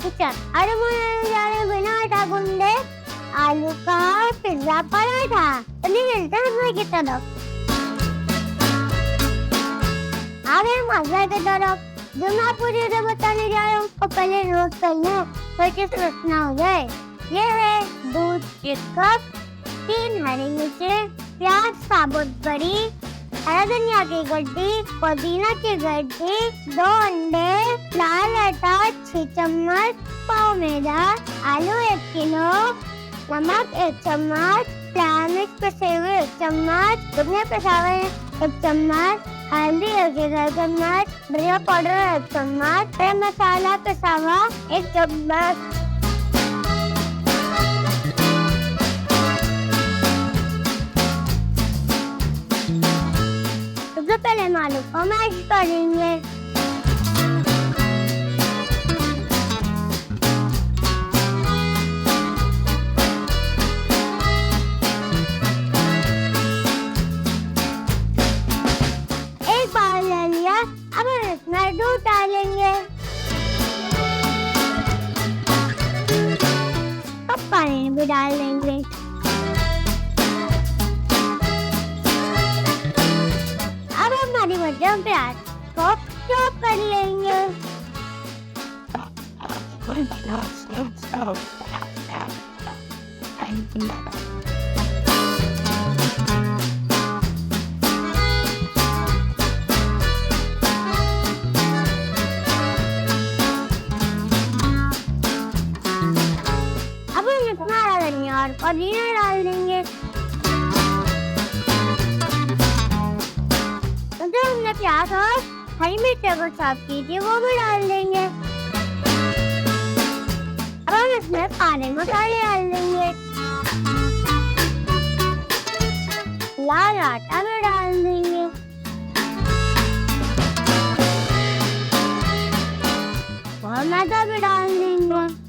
Kitchen. अरे मैं जा रहे बिना आटा गूंदे आलू का पिज्जा पराठा। चलिए मिलते हैं मैं की तरफ। आ गए मजा की तरफ। जो मैं आपको चीजें बताने जा रहा हूँ उसको पहले नोट कर लो, ताकि रखना हो जाए। ये है दूध 1 कप, 3 हरी मिर्चें, प्याज साबुत बड़ी, हरा धनिया की गड्डी, पुदीना की गड्डी, 2 अंडे, लाल आटा 6 चम्मच, पाव मैदा, आलू 1 किलो, नमक 1 चम्मच, लाल मिर्च पिसे हुए 1 चम्मच, दुनिया पिसा हुए 1 चम्मच, हल्दी 1 चम्मच, धनिया पाउडर 1 चम्मच, गरम मसाला पिसा हुआ 1 चम्मच। सबसे पहले हम आलू को मैश करेंगे। एक बाउल ले लिया, अब हम इसमें दूध डालेंगे। अब पानी भी डाल देंगे। अब हम हरी मिर्चों प्याज को चॉप कर लेंगे। अब हम इसमें हरा धनिया और पुदीना डाल देंगे। जो हमने प्याज और हरी मिर्च को चॉप की थी वो भी डाल देंगे। अब हम इसमें सारे मसाले डाल देंगे। लाल आटा भी डाल देंगे। और मैदा भी डाल देंगे।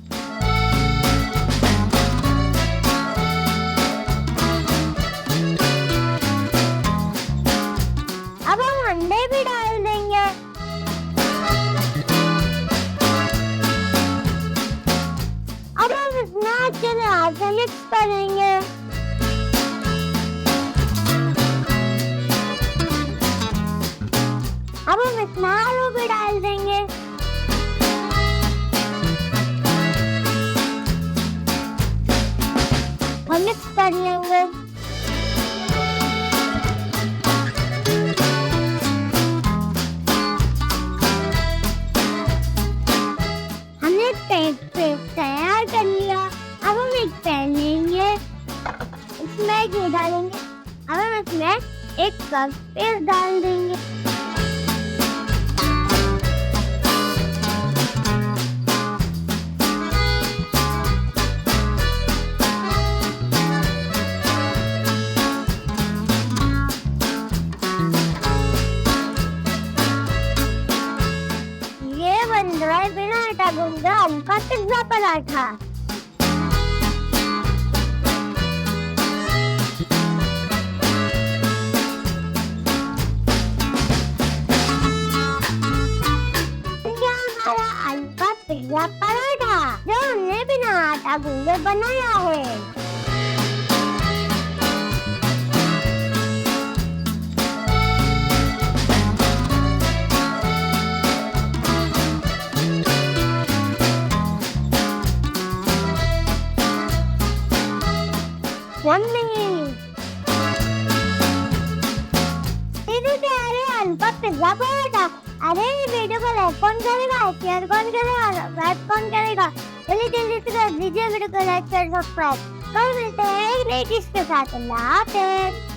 अब हम अंडे भी डाल देंगे। अब हम इसमें अच्छे से हाथ से मिक्स करेंगे। अब हम इसमें आलू भी डाल देंगे। हम मिक्स कर लेंगे। हमने पेस्ट तैयार कर लिया। अब हम एक पैन लेंगे, इसमें घी डालेंगे। अब हम इसमें 1 कप पेस्ट डाल देंगे। ये बन रहा है बिना आटा गूंदे आलू का पिज्जा पराठा। ये हमारा आलू का पिज्जा पराठा जो हमने बिना आटा गूंदे बनाया है। आलू का पिज्जा पराठा। अरे ये वीडियो को लाइक कौन करेगा, शेयर कौन करेगा, सब्सक्राइब कौन करेगा? जल्दी जल्दी से कर दीजिए वीडियो को लाइक शेयर सब्सक्राइब। कल मिलते हैं एक नई डिश के साथ। अल्लाह हाफ़िज़।